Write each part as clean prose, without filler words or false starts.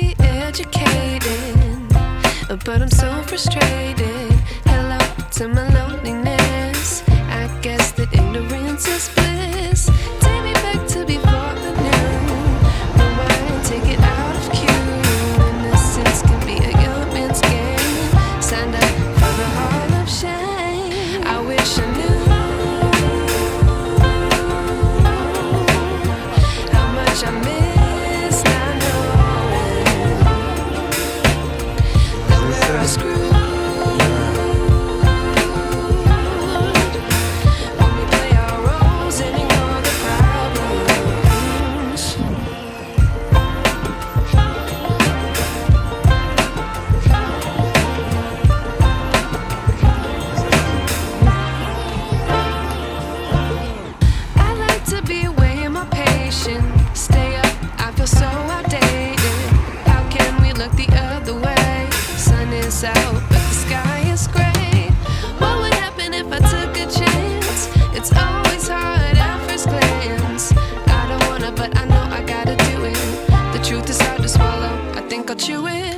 be educated, but I'm so frustrated. Hello to my loneliness. I guess that ignorance is bliss. Take me back to before I knew. Rewind, take it out of cue. Innocence can be a young man's game. Signed up for the hall of shame. I wish I knew how much I miss not knowing that we're screwed. Stay up, I feel so outdated. How can we look the other way? Sun is out, but the sky is gray. What would happen if I took a chance? It's always hard at first glance. I don't wanna, but I know I gotta do it. The truth is hard to swallow, I think I'll chew it.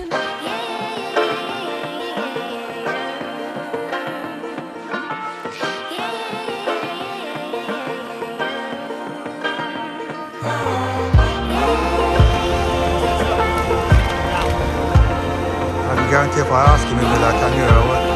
I can guarantee if I ask him, he'll be like, I knew I would.